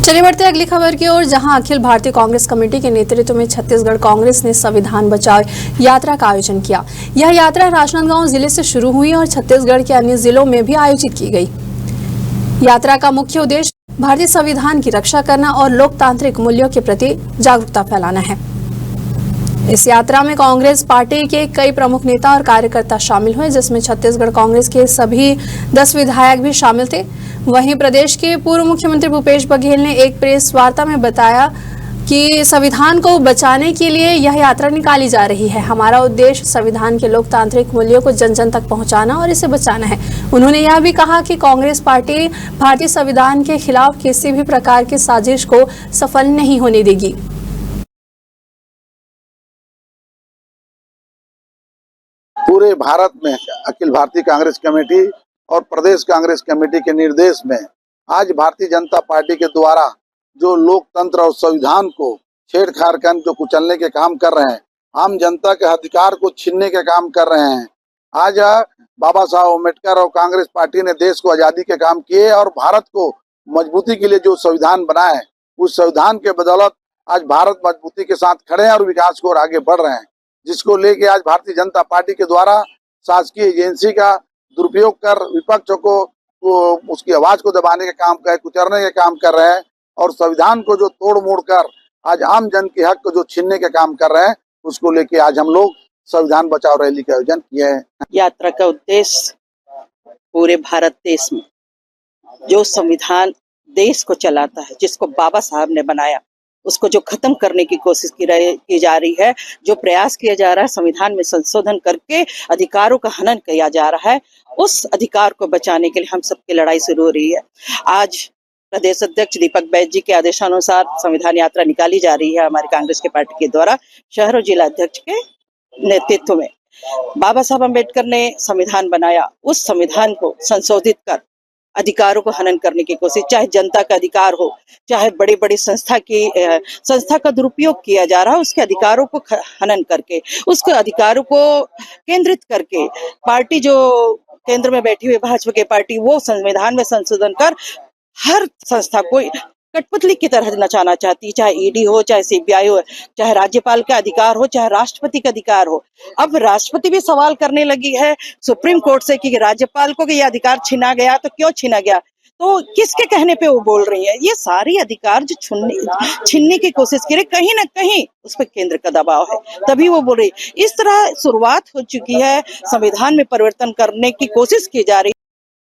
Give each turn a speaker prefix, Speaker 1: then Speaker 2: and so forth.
Speaker 1: चलिए बढ़ते हैं अगली खबर की ओर, जहां अखिल भारतीय कांग्रेस कमेटी के नेतृत्व में छत्तीसगढ़ कांग्रेस ने संविधान बचाओ यात्रा का आयोजन किया। यह यात्रा राजनांदगांव जिले से शुरू हुई और छत्तीसगढ़ के अन्य जिलों में भी आयोजित की गई। यात्रा का मुख्य उद्देश्य भारतीय संविधान की रक्षा करना और लोकतांत्रिक मूल्यों के प्रति जागरूकता फैलाना है। इस यात्रा में कांग्रेस पार्टी के कई प्रमुख नेता और कार्यकर्ता शामिल हुए, जिसमें छत्तीसगढ़ कांग्रेस के सभी 10 विधायक भी शामिल थे। वहीं प्रदेश के पूर्व मुख्यमंत्री भूपेश बघेल ने एक प्रेस वार्ता में बताया कि संविधान को बचाने के लिए यह यात्रा निकाली जा रही है। हमारा उद्देश्य संविधान के लोकतांत्रिक मूल्यों को जन जन तक पहुंचाना और इसे बचाना है। उन्होंने यह भी कहा कि कांग्रेस पार्टी भारतीय संविधान के खिलाफ किसी भी प्रकार की साजिश को सफल नहीं होने देगी।
Speaker 2: पूरे भारत में अखिल भारतीय कांग्रेस कमेटी और प्रदेश कांग्रेस कमेटी के निर्देश में आज भारतीय जनता पार्टी के द्वारा जो लोकतंत्र और संविधान को छेड़छाड़ कर जो कुचलने के काम कर रहे हैं, आम जनता के अधिकार को छीनने के काम कर रहे हैं। आज बाबा साहब अम्बेडकर और कांग्रेस पार्टी ने देश को आजादी के काम किए और भारत को मजबूती के लिए जो संविधान बनाए, उस संविधान के बदौलत आज भारत मजबूती के साथ खड़े हैं और विकास को आगे बढ़ रहे हैं, जिसको लेके आज भारतीय जनता पार्टी के द्वारा शासकीय एजेंसी का दुरुपयोग कर विपक्ष को उसकी आवाज को दबाने के काम कर कुचलने के काम कर रहे हैं और संविधान को जो तोड़ मोड़ कर आज आम जन के हक को जो छीनने के काम कर रहे हैं, उसको लेके आज हम लोग संविधान बचाओ रैली का आयोजन किए हैं।
Speaker 3: यात्रा का उद्देश्य पूरे भारत देश में जो संविधान देश को चलाता है, जिसको बाबा साहब ने बनाया, उसको जो खत्म करने की कोशिश की जा रही है, जो प्रयास किया जा रहा है, संविधान में संशोधन करके अधिकारों का हनन किया जा रहा है, उस अधिकार को बचाने के लिए हम सबकी लड़ाई शुरू हो रही है। आज प्रदेश अध्यक्ष दीपक बैज जी के आदेशानुसार संविधान यात्रा निकाली जा रही है हमारी कांग्रेस के पार्टी के द्वारा, शहर और जिला अध्यक्ष के नेतृत्व में। बाबा साहब अम्बेडकर ने संविधान बनाया, उस संविधान को संशोधित कर अधिकारों को हनन करने की कोशिश, चाहे जनता का अधिकार हो, चाहे बड़ी बड़ी संस्था का दुरुपयोग किया जा रहा है, उसके अधिकारों को हनन करके, उसके अधिकारों को केंद्रित करके पार्टी जो केंद्र में बैठी हुई भाजपा की पार्टी, वो संविधान में संशोधन कर हर संस्था को कठपुतली की तरह नचाना चाहती है, चाहे ईडी हो, चाहे सीबीआई हो, चाहे राज्यपाल का अधिकार हो, चाहे राष्ट्रपति का अधिकार हो। अब राष्ट्रपति भी सवाल करने लगी है सुप्रीम कोर्ट से कि राज्यपाल को ये अधिकार छीना गया, तो क्यों छीना गया, तो किसके कहने पे वो बोल रही है। ये सारी अधिकार जो छीनने की कोशिश की रही, कहीं ना कहीं उस पर केंद्र का दबाव है, तभी वो बोल रही। इस तरह शुरुआत हो चुकी है, संविधान में परिवर्तन करने की कोशिश की जा रही।